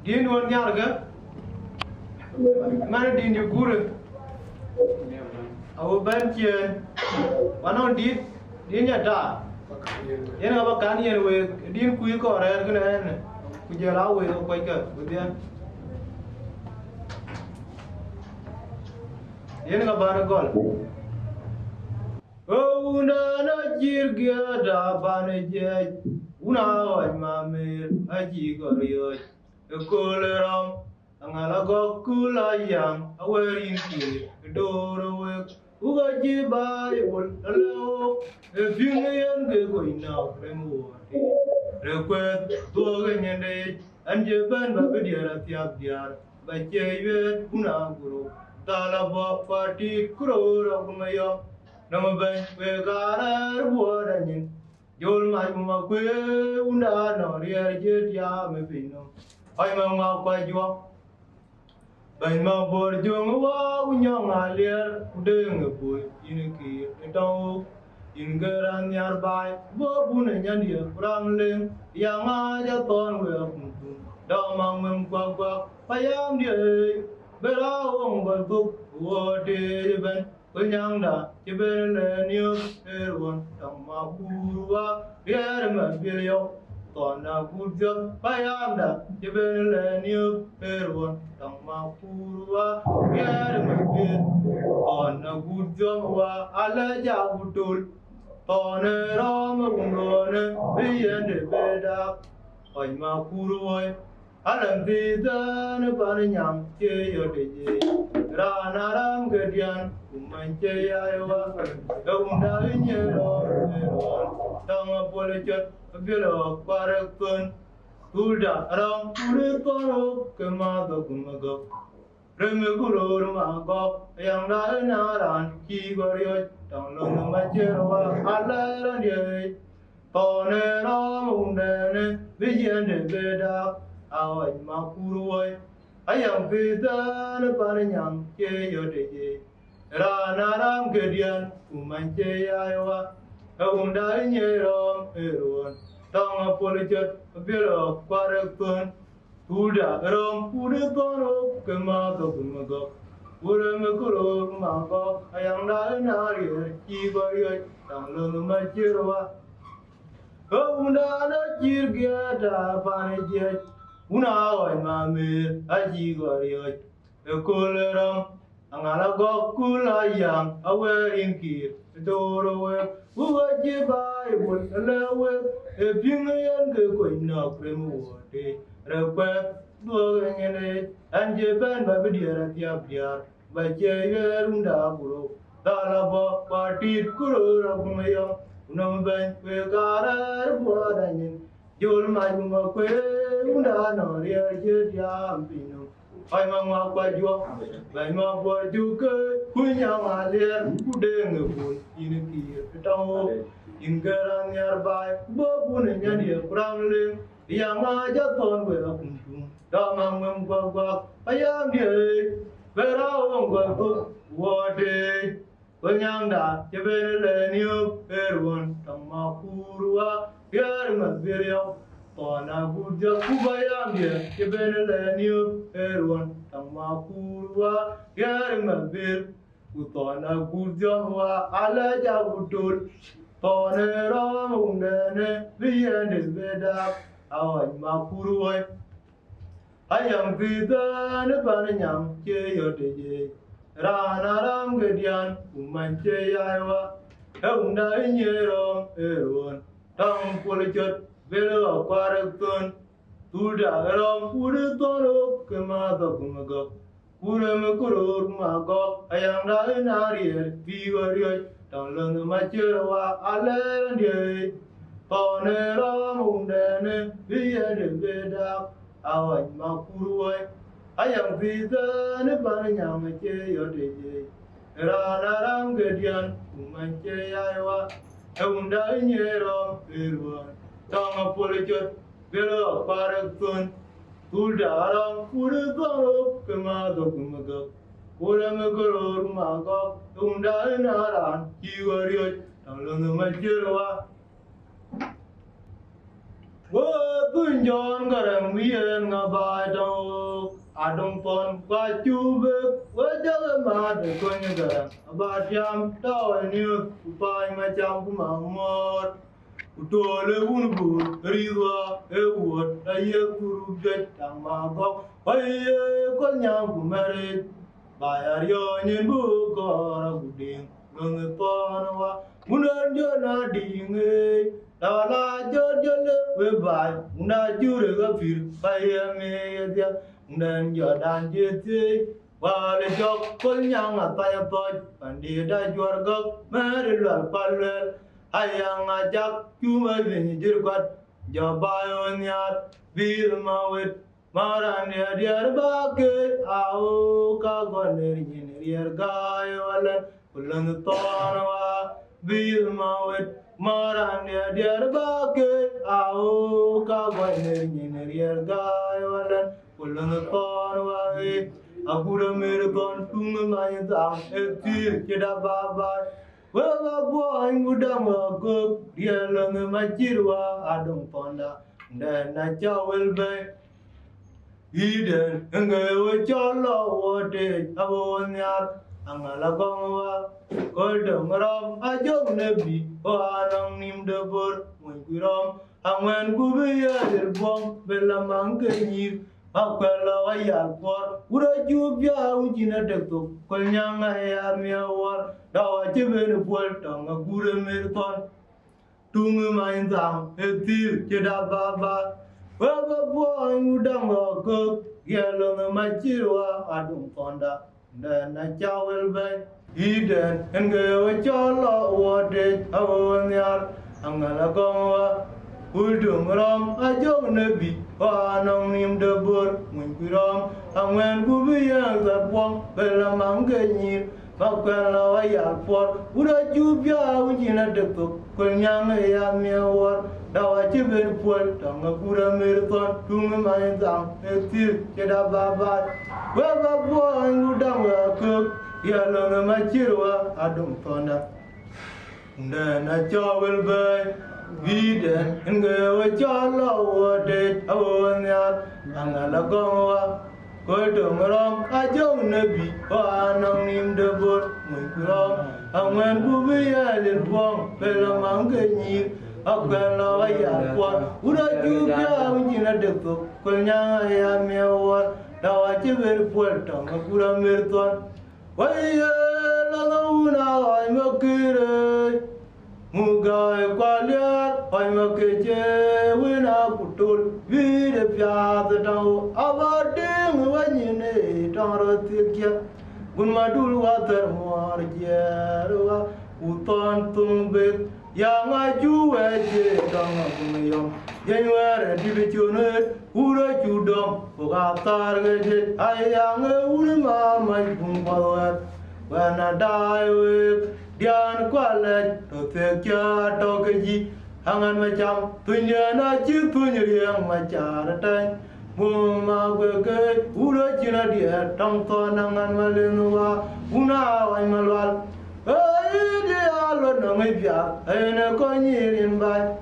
Din won nyar ga mana din yu gure awu ban chien wanon din ya ta yen ga ba kan yen we din ku ko ra ga ne ku je la we ko ka bu dia yen ga ba gol o una na jir ga da ba ne je una wa ma me aji go yo ko le ram angala go kula yang awerin ki doro we uga ji ba yol lo e fingen ge go ina remo ti rekwet to ge nyende anje ban ba be dia tiap dia ba che ye una guru dala ba party kro ra kuma yo nama ban we gara bo da nyin yol mai ma kwe una no ria je dia me pino ai ma kwa jo Bánh mà bột chung hoa u nhau ngà lier Đừng ngờ bụi in kì tàu In gơ răng nhar bài Vô bù nè nhăn địa răng lên Yang ngà cha tôn quê phùng phùng Đào mang mềm quạc quạc Bayam địa Bê ra ông bật tục Vô tê bên Bê nhang đà Chê bên lê niu Ê ruồn Đằng mà bù rùa Riêng mà bê liêu Toàn là bút dương Bayam đà Chê bên lê niu Ê ruồn Đằng mà bù rùa Riêng mà bê Toàn là bút dương Và ala cha bút tùl Toàn là rô mà bùng rô nè Bê yên để bê đạc Hoài mà bù rùa Alam tita ne pan nyam che yo de je ra na ram ke dian man che ya yo dong da nye ro tang pol chet bi lo par kun tu da ram pur ko ro ke ma do kum go rem gu ro ma go yang da na ran ki go yo tang lo ma che ro ala ran ye to ne ram un ne bi yen de be da Awai ma kuruai ayam pita ne paranyam ke yodeje rana ram kedian umanje aywa unda nyerom eron tang polichet biro kwarekun tuda rom pude toro kema do kumago ure me kuro mago ayam da nari igoyo tang lo ma jirwa unda na jirgia da paneje Una wa ma me aji go rio e koleram angala go kula yang awe inki doro we uwa je ba e bol lewe e pingan ke ko ina premu te rekwe do ngene anje ban ba bidia tia bia ba je ye runda buro dala ba party kuro ra kumayo unam ban we gara bo danin Yol mai ma kwe unda no ria je dia pino ai ma ma kwa jo bai ma bo ju ke hu nya ma le ku de nge bun in ki tao in garang yar bai bo bu ne nya dia prang le ya ma ja ton we ra kun tu da ma ngem kwa kwa ayam dia be ra ong kwa tu wo de Penyang da jebe le niu erwon tama kurua biar mabiriau Tona gurja kubayam dia jebe le niu erwon tama kurua biar mabir Utona gurja wa ala jabutul Tone ram undene biar beda awan makurua Ayam kita ne pananyam ke yodeje Rana ram gedian umance yaiwa Eunda nyero erwon Tang polichet velo kwarekton Tuda ram pure toro kema do kumago Pure me kurur mago Ayam da narier biwario Tang leng macerwa alen ye Tone ram undene biye de bedak Awan makuruai Ayam pita ne paranyam che yodeje Rana ram gedian umance yaiwa Eunda nyero erwan Tanga polichet velo parekton Tulda ram pure toro kema do kumago Pure me kurur mago Eunda naran kiwario Tang leng macerwa Wo tu Kun John garang mien ngabai dong adong pon kwa chube wajaga ma de kun garang aba jam taw ni upai ma jam ku mamor utole unbu riwa ewot aye kuru jet tang ma go aye kon nyam ku mare bayar yo nyen bu ko ra guding nung pon wa munan jo na dinge Dala jodjole we bai una jure ga fir kaya me dia nan jodan jete wale jok kol nyang ataya poj pandi da jorga mer lal palel ayang ajak cuma vini jirgat jabayon yat bir mawet maran dia bake au ka goner nyer gayolan kulan tonwa bir mawet Maran dia bake au ka goner nyer gayolan kulan tonwa agura mere kon tung mai dang etir keda baba Waba boy ngudam ko dia lang majirwa adong ponda na chawel be iden ngewe cholo wote abonyar angala gongwa koldong ram ajong nebi o anang nim debur mungkiram angwen kubiya dirbong belamang kenyir Akwela ayal por ura jubya ujina dekto kolnyanga ya miawar dawa jeben pol tanga gure merton tungu mainzam etir keda baba baba boy udam ko yelo na machirwa adum fonda na chawel bay iden ngewe cholo wode awonyar angala gongwa Uldung ram ajong nebi anong nim debur mungkiram angwen kubiya zapong belamang kenyir makwela ayal por udah jubya ujina dekuk kunyang ya miawar dawa jeben pol tanga kura merton tung main zang etir keda baba baba boy ngudang wakuk ya lona machirwa adum tonda na chawel bay Viden ngewe cholo wode awonyar angala gongwa koldong ram ajong nebi anong nim debur mungkiram angwen kubiya dirbong belamang kenyir akwela ayal por udah jubya ujina dekuk kolnyang ya miawar dawa jeben pol tanga kura merton waya lalauna ay makire Mugai kwaliat ay makeje wina kutul vide piat tau abading wanyine tangro tikya gun madul water muar jerwa uton tumbet yang aju weje tang kumiyom jenware dibichunet ura judom bukatar geje ayang ulma mai bumbawat wana daiwe Dian kualet to tekya to keji hangan macam tunya na chi tunya yang macar tan muma ke ura cina dia tong to nangan malenwa una wai malwal ai dia lo nangai pia ai na ko nyirin bai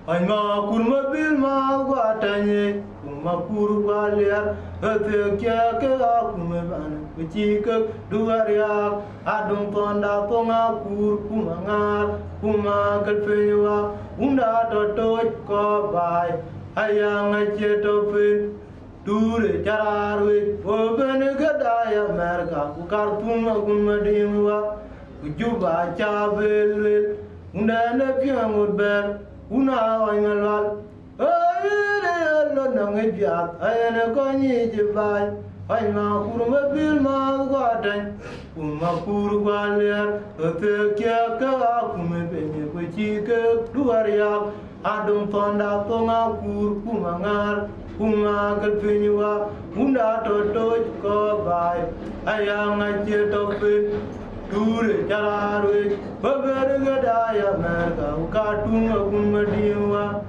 ai ma kun mabil ma wa tanye ma kur wa liar tekya ke aku meban Kecik dua riak adung tonda tonga kur kumangar kumagal pewa unda totoj ko bai ayang aje topin dure cararwe oben gadaya merga ku kartum agun madimwa kujuba chabel unda na piamur ber una wangalal ayere lo nangai piat ayene konyi jibai Ay ma kurma bil ma guadan kuma kur gualer te kya ka kume benye ko chike duaria adum tonda tonga kur kumangar kuma kalpenywa unda toto ko bai ayang aje topin dure chararwe baber gadaya merga ukatung agun madiwa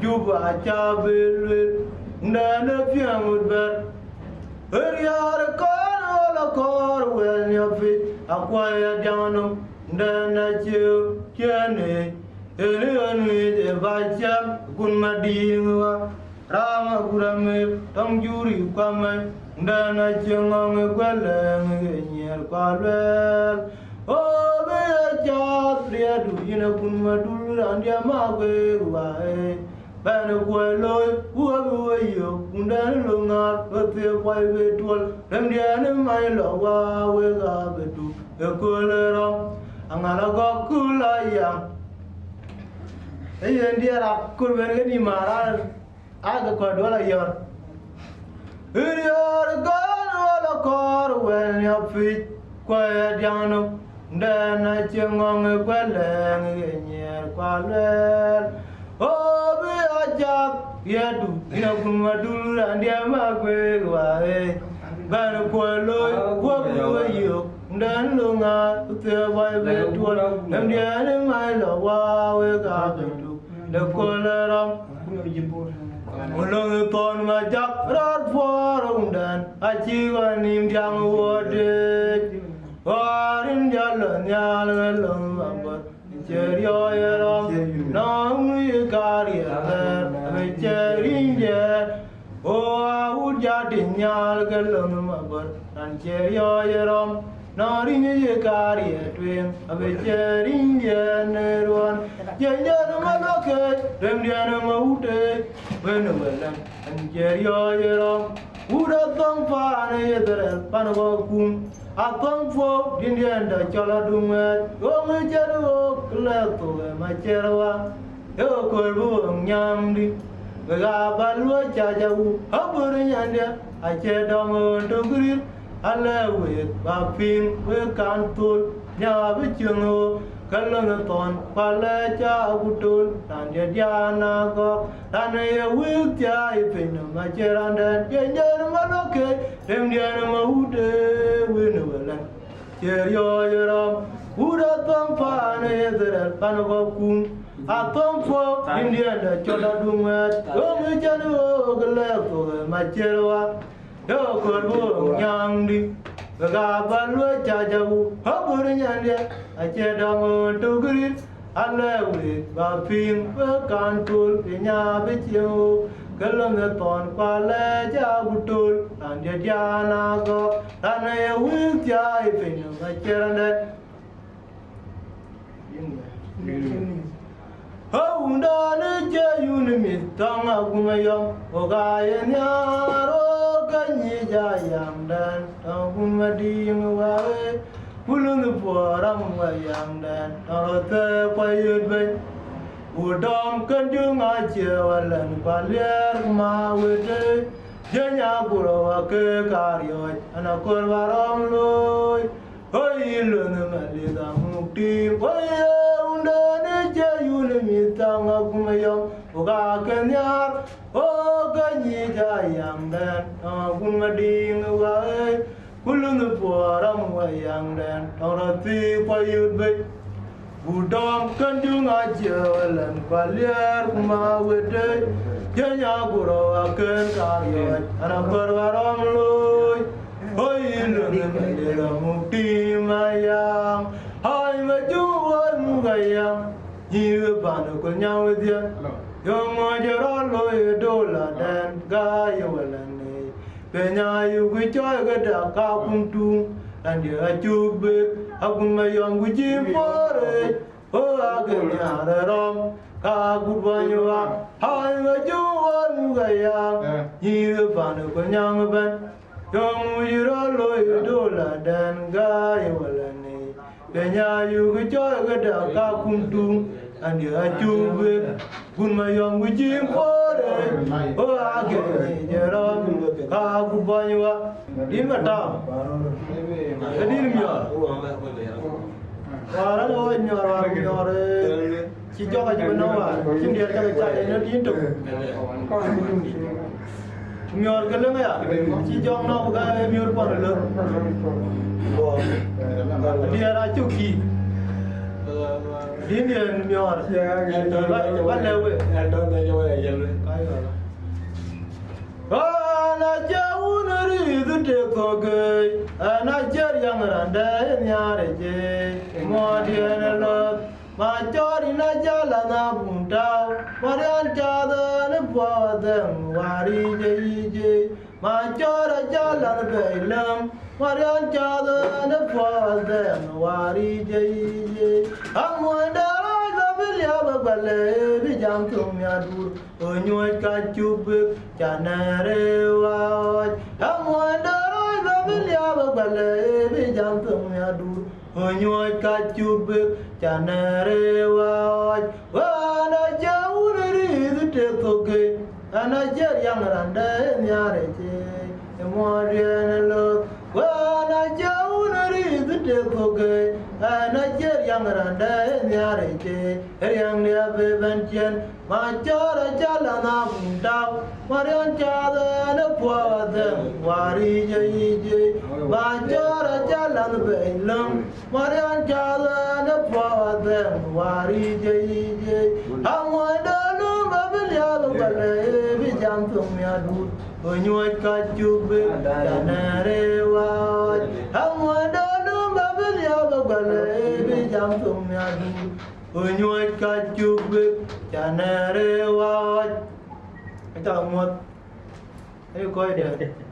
juba chabel ndana piamut ber Heriar kar la kar wen ya fit akwaya janum dana chiu kiane Ene bacham kun madingwa rama kurame tong juri kwame ndana chengong gweleng nyer kwalwel o be cha triadu ina kun madul andia magwe ruae bana kweloi uwe yo kundan longa ote kwaiwe tol remdiane mai lawa we ga betu ekolera angala gokula yang Ayen dia rakur ben ni marar aga ko dola yor yor gon wala kor wen ya fit ko diano ndana chengong kweleng nyer kwalel o be aja yedu ina kumadul andia magwe wae ban ko loy ko yo ndan lunga te vai be tuol nam dia ne mai lo wa we ga du de koleram ulung ton ma jak rar for ndan achi wa nim jang wode warin jalan nyal lum ba cherio yeram nam ye kari be cherin je o u ja din nyal galum ba tan cherio yeram Nari ye kari etwin abecherin jeneron jener maloke remdiana maute benuelam anjerio yerom uda tong fane yedere panagokum atong fo dindianda chala dumet ome jero kleto macherwa yo korbu nyamdi ga balwa chajau aburinyande achedom togrir Alawi bapin we kantul nya bichungo kalon ton pala cha butul tan jana go tan ye wil cha ipin ma cheranda jenjer maloke dem diana maude win wala cherio yeram uda tom pa ne der panago kum atom fo indiana choda dumet go me chanu gele to ma cherwa Yo korbu nyangdi ga balwa chajabu habur nyande achedam tugri alawi bapin kantul nya bichu galong ton kwale jabutul ande jana go tane wi jai pin macherande Haunda je yunimi tanga gumayam ogaye nyaro kanyi jayam dan tangumadi ngwae pulun poram wayam dan tarote payud bay udam kanjung aje walan paler ma wede jenya gurawa ke karyo anakor waram loy hoy lun malida mukti hoy unda je yunimi tanga gumayam oga kenyar o ganyi jayam dan gumadi ngwae kulun poram wayam dan tarati payud bay udam kanjung aje walan paler ma wede jenya gurawa ke karyo anakor waram loy hoy lun malida mukti mayam hai majuan mugayam Yiru panu kunyang widya Yung majara loy dola dan gaya walane Penya yu kuchoy gada kapung tung Dan dia cubik Akun mayang kujim pore Oh agen nyara rom Kakut banyuak Hai majuan mugayang Yiru panu kunyang ban Yung majara loy dola dan gaya walane Penya yu kuchoy gada kapung tung And you are too good, my young with Jim Fore. Oh, I get Jerome, Kabubanua, Dimata. I didn't know. Para lo your she jogged you know, India child into Muir Galanga, she jogged no guy, Muir Parallel. Dear, I took key. Indian muir. What level? I don't know where I am. I just the take and I just younger and then Yard, more dear love. My joy in a jala na bunta marian chada ne poden wari je ma chora jala ne belam marian chada ne poden wari je amoda ya babale bi jam tum ya dur onyoy ka chub chanare wa amoda babale ya babale bi jam tum ya dur onyoy ka chub chanare wa na jaun ri te toke ana jer yang randa nyare che modern lo wa na jaun ri te toke ana jer yang randa nyare che yang dia bebantian ma chora jala na bundau marian chada na poada wari je ma chora jala na belam marian chada na poada wari je amada no babelya babale bi jam tum ya dur onyoy ka chube tanare wa amada no babelya babale bi jam tum ya dur onyoy ka chube chanare wa ta một ai coi được